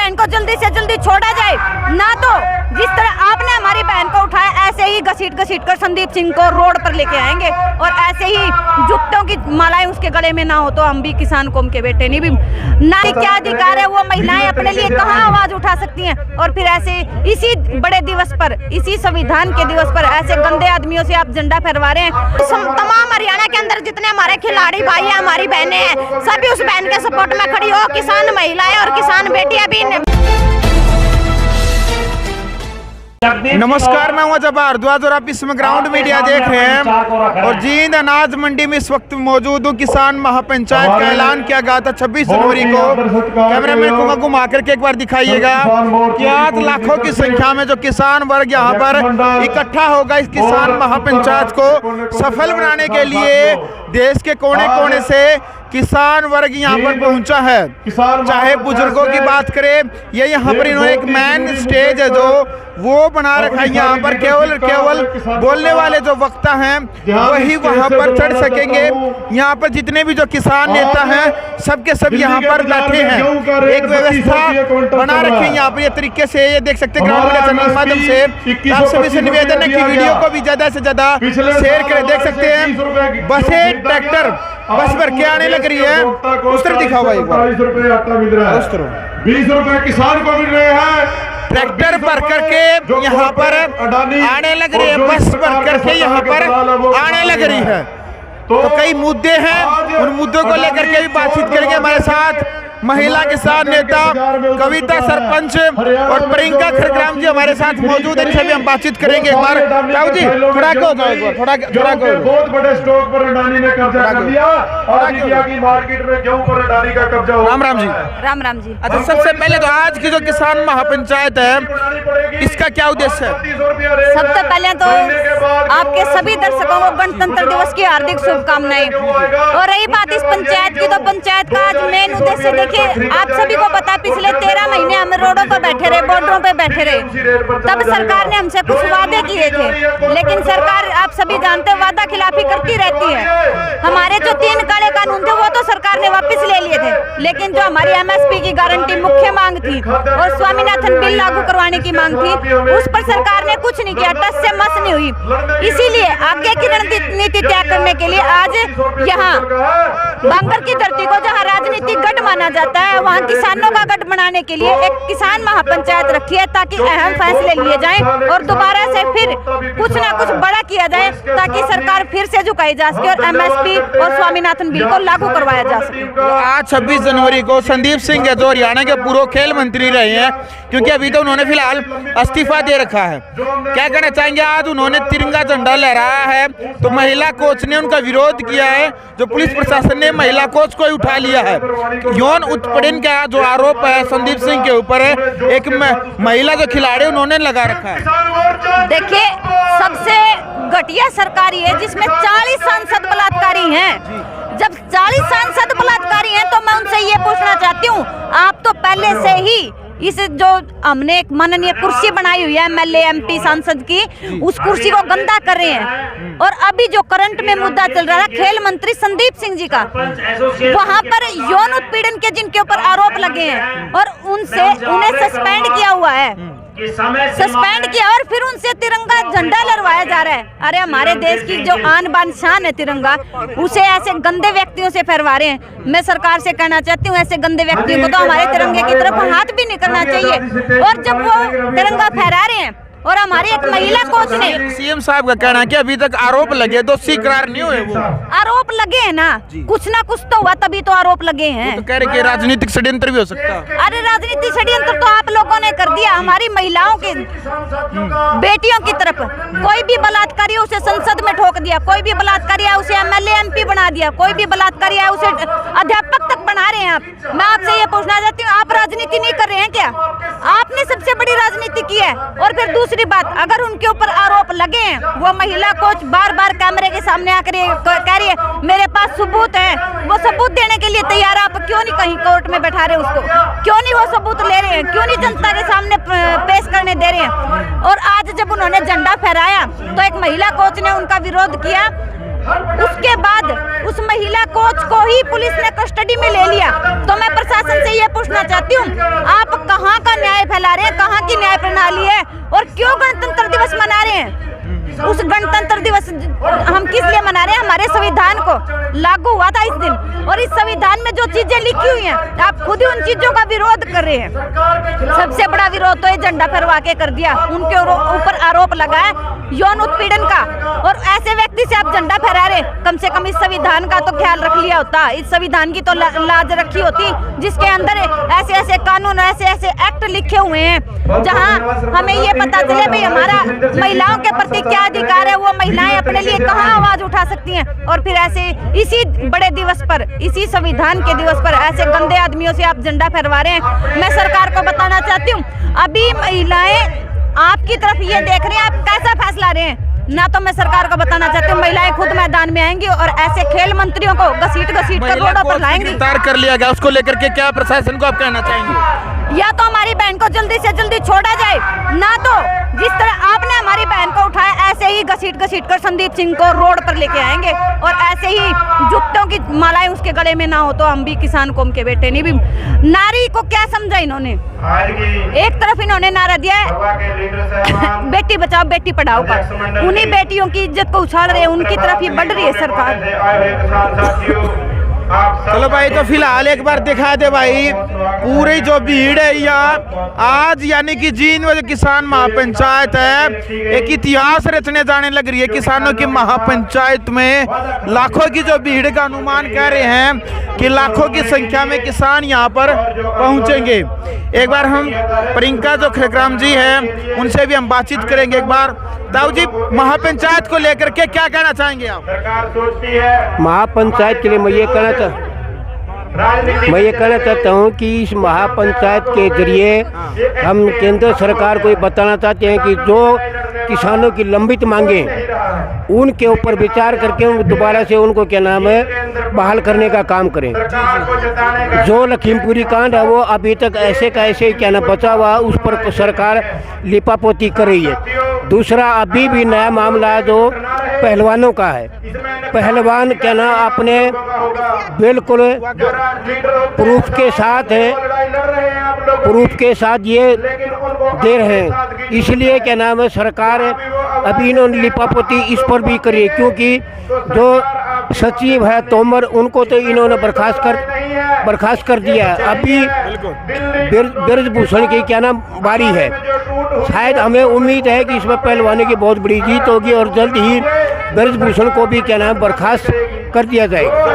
बहन को जल्दी से जल्दी छोड़ा जाए, ना तो जिस तरह आपने हमारी बहन को उठाया ऐसे ही घसीट कर संदीप सिंह को रोड पर लेके आएंगे, और ऐसे ही जुत्तों की मालाएं उसके गले में ना हो तो हम भी किसान कौम के बेटे नहीं भी ना क्या अधिकार है वो महिलाएं अपने लिए कहाँ आवाज उठा सकती हैं। और फिर ऐसे इसी बड़े दिवस पर, इसी संविधान के दिवस पर ऐसे गंदे आदमियों से आप झंडा फहरवा रहे हैं। तमाम हरियाणा के अंदर जितने हमारे खिलाड़ी भाई हैं, हमारी बहनें हैं, सभी उस बहन के सपोर्ट में खड़ी हो। किसान महिलाएं और किसान बेटियां भी। नमस्कार, मैं हूं जब्बार द्वार और आप इसमें ग्राउंड मीडिया देख रहे हैं। और जींद अनाज मंडी में इस वक्त मौजूद हूं। किसान महापंचायत का ऐलान किया गया था 26 जनवरी को। कैमरामैन को घुमा करके एक बार दिखाइएगा कि 8 लाखों की संख्या में जो किसान वर्ग यहां पर इकट्ठा होगा इस किसान महापंचायत को सफल बनाने के लिए। देश के कोने कोने से किसान वर्ग यहाँ पर पहुंचा है। चाहे बुजुर्गों की बात करें, ये यहाँ पर इन्होंने एक मैन स्टेज है जो वो बना रखा है। यहाँ पर केवल बोलने वाले जो वक्ता हैं वही वहाँ पर चढ़ सकेंगे। यहाँ पर जितने भी जो किसान नेता हैं सबके सब यहाँ पर बैठे हैं। एक व्यवस्था बना रखी है यहाँ पर ये तरीके से। ये देख सकते हैं ग्राउंड मीडिया चैनल के माध्यम से आप सभी से निवेदन है कि वीडियो को भी ज्यादा से ज्यादा शेयर करें। देख सकते हैं बसें ट्रैक्टर बस भर के आने लग रही है। उस तरफ दिखा हुआ एक बार 20 रुपए किसान को मिल रहे हैं। ट्रैक्टर भर करके यहाँ पर आने लग रही है, बस भर करके यहाँ पर आने लग रही है। तो कई मुद्दे हैं, उन मुद्दों को लेकर के भी बातचीत करेंगे। हमारे साथ महिला किसान नेता कविता सरपंच और प्रियंका खरग्राम जी हमारे साथ मौजूद है। इनसे भी हम बातचीत करेंगे। एक बार राव जी थोड़ा को थोड़ा बहुत बड़े स्टॉक पर अडानी ने कब्जा कर लिया और इंडिया की मार्केट में गेहूं पर अडानी का कब्जा हो। राम राम जी। राम जी। अच्छा, सबसे पहले तो आज की जो किसान महापंचायत है इसका क्या उद्देश्य है? सबसे पहले तो आपके सभी दर्शकों को गणतंत्र दिवस की हार्दिक शुभकामनाएं। और रही बात इस पंचायत की, तो पंचायत का आज मेन उद्देश्य देखिए, आप सभी को पता पिछले 13 महीने हम रोडों पर बैठे रहे, बॉर्डरों पे बैठे रहे। तब सरकार ने हमसे कुछ वादे किए थे, लेकिन सरकार आप सभी जानते हैं वादा खिलाफी करती रहती है। हमारे जो 3 काले कानून थे वो तो सरकार ने वापस ले लिए थे, लेकिन जो हमारी MSP की गारंटी मुख्य मांग थी और स्वामीनाथन बिल लागू करवाने की मांग थी, उस पर सरकार ने कुछ नहीं किया, टस से मस नहीं हुई। इसीलिए आगे की रणनीति तय करने के लिए आज यहाँ बांगर की धरती को जहाँ राजनीतिक गढ़ माना जाता है, वहाँ किसानों का गढ़ बनाने के लिए एक किसान महापंचायत रखी है, ताकि अहम फैसले लिए जाएं और दोबारा से फिर कुछ ना कुछ बड़ा किया जाए, ताकि सरकार फिर से झुकाई जा सके और MSP और स्वामीनाथन बिल को लागू करवाया जा सके। तो आज 26 जनवरी को संदीप सिंह है जो हरियाणा के पूर्व खेल मंत्री रहे हैं, क्योंकि अभी तो उन्होंने फिलहाल इस्तीफा दे रखा है, क्या कहना चाहेंगे? आज उन्होंने तिरंगा झंडा लहराया है, तो महिला कोच ने उनका विरोध किया है, जो पुलिस प्रशासन ने महिला कोच को उठा लिया है। यौन उत्पीड़न का जो आरोप है संदीप सिंह के ऊपर है, एक महिला जो खिलाड़ी उन्होंने लगा रखा है। देखिए, सबसे घटिया सरकार है जिसमें 40 सांसद बलात्कारी हैं। जब 40 सांसद बलात्कारी हैं तो मैं उनसे ये पूछना चाहती हूँ, आप तो पहले से ही इस जो हमने एक माननीय कुर्सी बनाई हुई है MLA MP सांसद की, उस कुर्सी को गंदा कर रहे हैं। और अभी जो करंट में मुद्दा चल रहा है खेल मंत्री संदीप सिंह जी का, वहां पर यौन उत्पीड़न के जिनके ऊपर आरोप लगे हैं और उन्हें सस्पेंड किया हुआ है, सस्पेंड किया और फिर उनसे तिरंगा झंडा लहराया जा रहा है। अरे हमारे देश की जो आन बान शान है तिरंगा, उसे ऐसे गंदे व्यक्तियों से फहरवा रहे हैं। मैं सरकार से कहना चाहती हूँ, ऐसे गंदे व्यक्तियों को तो हमारे तिरंगे की तरफ हाथ भी नहीं करना चाहिए। और जब वो तिरंगा फहरा रहे हैं और हमारी एक महिला कोच ने, सीएम साहब का कहना है कि अभी तक आरोप लगे तो स्वीकार नहीं हुए। वो आरोप लगे हैं ना कुछ तो हुआ, तभी तो आरोप लगे हैं। तो कह रहे कि राजनीतिक षड्यंत्र भी हो सकता है। अरे राजनीतिक षड्यंत्र तो आप लोगों ने कर दिया हमारी महिलाओं की, बेटियों की तरफ। कोई भी बलात्कारी उसे संसद में ठोक दिया, कोई भी बलात्कारी है उसे MLA MP बना दिया, कोई भी बलात्कारी है उसे अध्यापक तक बना रहे हैं आप। मैं आपसे ये पूछना चाहती हूँ, आप राजनीति नहीं कर रहे हैं क्या? आपने सबसे बड़ी राजनीति की है। और फिर दूसरी बात, अगर उनके ऊपर आरोप लगे हैं, वो महिला कोच बार बार कैमरे के सामने आकर कह रही है मेरे पास सबूत है, वो सबूत देने के लिए तैयार, आप क्यों नहीं कहीं कोर्ट में बैठा रहे उसको? क्यों नहीं वो सबूत ले रहे हैं? क्यों नहीं जनता के सामने पेश करने दे रहे हैं? और आज जब उन्होंने झंडा फहराया तो एक महिला कोच ने उनका विरोध किया, उसके बाद उस महिला कोच को ही पुलिस ने कस्टडी में ले लिया। तो मैं प्रशासन से ये पूछना चाहती हूँ, आप कहाँ फैला रहे हैं, कहाँ की न्याय प्रणाली है और क्यों गणतंत्र दिवस मना रहे हैं? उस गणतंत्र दिवस हम किस लिए मना रहे हैं? हमारे संविधान को लागू हुआ था इस दिन, और इस संविधान में जो चीजें लिखी हुई हैं आप खुद ही उन चीजों का विरोध कर रहे हैं। सबसे बड़ा विरोध तो ये झंडा फहरवा के कर दिया, उनके ऊपर आरोप लगा है यौन उत्पीड़न का, और ऐसे व्यक्ति से आप झंडा फहरा रहे। कम से कम इस संविधान का तो ख्याल रख लिया होता, इस संविधान की तो लाज रखी होती, जिसके अंदर ऐसे ऐसे कानून, ऐसे ऐसे एक्ट लिखे हुए हैं जहां हमें ये पता चले भाई हमारा महिलाओं के प्रति क्या अधिकार है, वो महिलाएं अपने लिए कहां आवाज उठा सकती हैं। और फिर ऐसे इसी बड़े दिवस पर, इसी संविधान के दिवस पर ऐसे गंदे आदमियों से आप झंडा फहरवा रहे हैं। मैं सरकार को बताना चाहती हूँ, अभी महिलाएं आपकी तरफ ये देख रही हैं, आप कैसा फैसला रहे हैं ना। तो मैं सरकार को बताना चाहती हूँ, महिलाएं खुद मैदान में आएंगी और ऐसे खेल मंत्रियों को घसीट कर रोडों पर लाएंगी। गिरफ्तार कर लिया गया, उसको लेकर के क्या प्रशासन को आप कहना चाहेंगे? या तो हमारी बहन को जल्दी से जल्दी छोड़ा जाए, ना तो जिस तरह आपने हमारी बहन को उठाया ऐसे ही घसीट कर संदीप सिंह को रोड पर लेके आएंगे, और ऐसे ही जूतों की मालाएं उसके गले में ना हो तो हम भी किसान कौम के बेटे नहीं। भी नारी को क्या समझा इन्होंने? एक तरफ इन्होंने नारा दिया है बेटी बचाओ बेटी पढ़ाओ का, उन्हीं बेटियों की इज्जत को उछाल रहे हैं, उनकी तरफ ही बढ़ रही है सरकार। चलो भाई, तो फिलहाल एक बार दिखा दे भाई पूरी जो भीड़ है यहाँ आज, यानी कि जींद में जो किसान महापंचायत है एक इतिहास रचने जाने लग रही है। किसानों की महापंचायत में लाखों की जो भीड़ का अनुमान कह रहे हैं कि लाखों की संख्या में किसान यहाँ पर पहुँचेंगे। एक बार हम प्रियंका जो खरग्राम जी हैं उनसे भी हम बातचीत करेंगे। एक बार दाऊ जी, महापंचायत को लेकर के क्या कहना चाहेंगे आप? महापंचायत के लिए मैं ये कहना चाहता हूँ कि इस महापंचायत के जरिए हम केंद्र सरकार को ये बताना चाहते हैं कि जो किसानों की लंबित मांगे उनके ऊपर विचार करके दोबारा से उनको क्या नाम है बहाल करने का काम करें। जो लखीमपुरी कांड है वो अभी तक ऐसे का ऐसे क्या नाम बचा हुआ, उस पर सरकार लिपापोती कर रही है। दूसरा, अभी भी नया मामला जो पहलवानों का है, पहलवान क्या नाम अपने बिल्कुल प्रूफ के साथ ये दे रहे हैं, इसलिए क्या नाम है सरकार अभी इन्होंने लिपापोती इस पर भी करी है, क्योंकि जो सचिव है तोमर उनको तो इन्होंने बर्खास्त कर दिया है। अभी ब्रजभूषण की क्या नाम बारी है, शायद हमें उम्मीद है कि इसमें पहलवानी की बहुत बड़ी जीत होगी और जल्द ही ब्रजभूषण को भी क्या नाम बर्खास्त कर दिया जाएगा।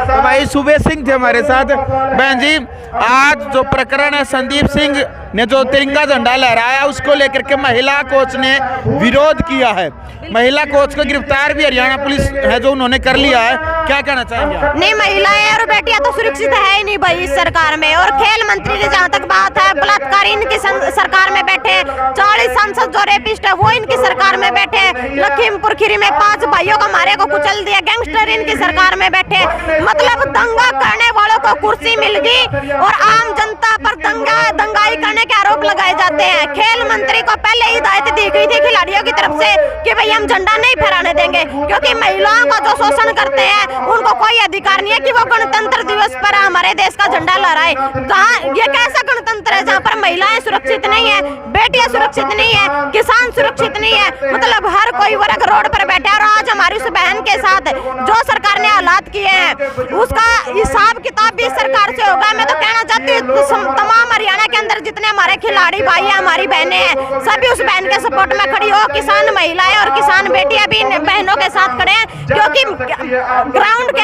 तो भाई सुबेश सिंह थे हमारे साथ। बहन जी, आज जो प्रकरण है संदीप सिंह ने जो तिरंगा झंडा लहराया उसको लेकर के महिला कोच ने विरोध किया है। महिला कोच को गिरफ्तार भी हरियाणा पुलिस है जो उन्होंने कर लिया है, क्या कहना चाहेंगे? नहीं, महिलाएं और बेटियां तो सुरक्षित है ही नहीं भाई इस सरकार में। और खेल मंत्री की जहाँ तक बात है, बलात्कारी इनकी सरकार में बैठे, 40 सांसद जो रेपिस्ट है वो इनकी सरकार में बैठे, लखीमपुर खीरी में 5 भाइयों को मारे को कुचल दिया, गैंगस्टर इनकी सरकार में बैठे। मतलब दंगा करने वालों को कुर्सी मिल गई और आम जनता पर दंगाई करने के आरोप लगाए जाते हैं। खेल मंत्री को पहले ही हिदायत दी गई थी खिलाड़ियों की तरफ से कि भाई हम झंडा नहीं फहराने देंगे, क्योंकि महिलाओं का जो शोषण करते हैं उनको कोई अधिकार नहीं है कि वो गणतंत्र दिवस पर हमारे देश का झंडा लहराए। जहाँ ये कैसा गणतंत्र है जहाँ पर महिलाएं सुरक्षित नहीं है, बेटियां सुरक्षित नहीं है, किसान सुरक्षित नहीं है। मतलब हर कोई वर्ग रोड पर बैठा है। और आज हमारी उस बहन के साथ जो सरकार ने हालात किए हैं उसका हिसाब किताब भी सरकार से होगा। मैं तो कहना चाहती हूँ तमाम हरियाणा के अंदर जितने हमारे खिलाड़ी भाई हैं, हमारी बहनें हैं, सभी उस बहन के सपोर्ट में खड़ी हो। किसान महिलाएं और किसान बेटियां भी बहनों के साथ खड़े हैं, क्योंकि ग्राउंड के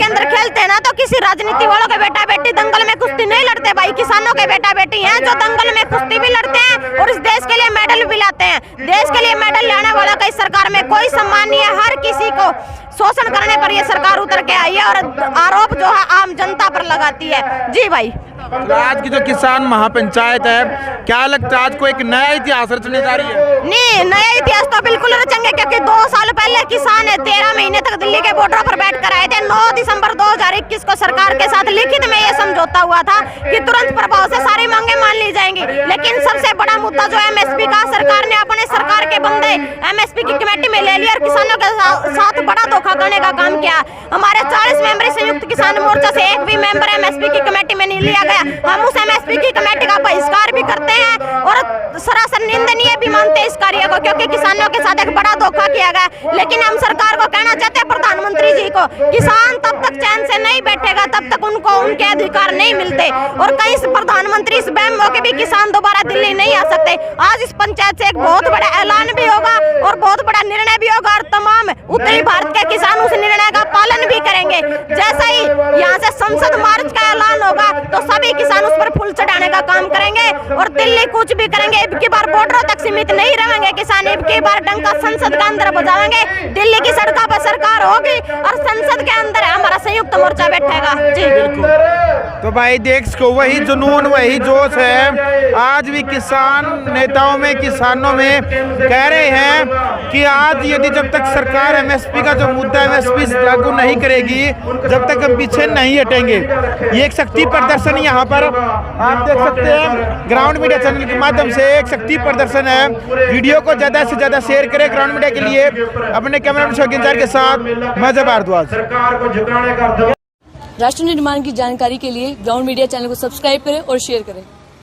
अंदर खेलते हैं ना तो किसी राजनीति वालों के बेटा बेटी दंगल में कुश्ती नहीं लड़ते भाई। किसानों के बेटा बेटी हैं जो दंगल में कुश्ती भी लड़ते हैं और इस देश के लिए मेडल भी लाते हैं। देश के लिए मेडल लाने वाला का इस सरकार में कोई सम्मान नहीं है। हर किसी को शोषण करने पर ये सरकार उतर के आई है और आरोप जो है आम जनता पर लगाती है। जी भाई, आज की जो किसान महापंचायत है, क्या लगता है आज को एक नया इतिहास रचने जा रही है? नहीं, नया इतिहास तो बिल्कुल रचेंगे, क्योंकि 2 साल पहले किसान 13 महीने तक दिल्ली के बॉर्डर पर बैठ कर आए थे। 9 दिसंबर 2021 को सरकार के साथ लिखित में यह समझौता हुआ था कि तुरंत प्रभाव से सारी मांगे मान ली जाएंगी। लेकिन सबसे बड़ा मुद्दा जो एमएसपी का, सरकार ने अपने सरकार के बंदे एमएसपी की कमेटी में ले लिया और किसानों के साथ बड़ा धोखा करने का काम किया। हमारे 40 मेंबरी संयुक्त किसान मोर्चा से एक भी मेंबर एमएसपी की कमेटी में नहीं लिया गया। हम उस एमएसपी की कमेटी का करते हैं और सरासर निंदनीय भी मानते हैं इस कार्य को, क्योंकि किसानों के साथ एक बड़ा धोखा किया गया। लेकिन हम सरकार को कहना चाहते हैं, प्रधानमंत्री जी को, किसान तब तक चैन से नहीं बैठेगा तब तक उनको उनके अधिकार नहीं मिलते। और कहीं प्रधानमंत्री इस बैम मौके भी किसान दोबारा दिल्ली नहीं आ सकते। आज इस पंचायत से एक बहुत बड़ा ऐलान भी होगा और बहुत बड़ा निर्णय भी होगा और तमाम उत्तरी भारत के किसान उस निर्णय का पालन भी करेंगे। जैसा ही यहाँ से संसद मार्च का ऐलान होगा तो सभी किसान उस पर फूल चढ़ाने का काम करेंगे और दिल्ली कुछ भी करेंगे। अब की बार बॉर्डरों तक सीमित नहीं रहेंगे किसान, अब की बार डंका संसद के अंदर बजाएंगे। दिल्ली की सड़कों पर सरकार होगी और संसद के अंदर हमारा संयुक्त मोर्चा बैठेगा। जी तो भाई देख सको, वही जुनून वही जोश है आज भी किसान नेताओं में, किसानों में। कह रहे हैं कि आज यदि जब तक सरकार एमएसपी का जो मुद्दा एमएसपी लागू नहीं करेगी, जब तक हम पीछे नहीं हटेंगे। ये एक शक्ति प्रदर्शन यहाँ पर आप देख सकते हैं, ग्राउंड मीडिया चैनल के माध्यम से एक शक्ति प्रदर्शन है। वीडियो को ज्यादा से ज्यादा शेयर करें ग्राउंड मीडिया के लिए। अपने कैमरामैन शौकीन के साथ मैं जब भारद्वाज। राष्ट्र निर्माण की जानकारी के लिए ग्राउंड मीडिया चैनल को सब्सक्राइब करें और शेयर करें।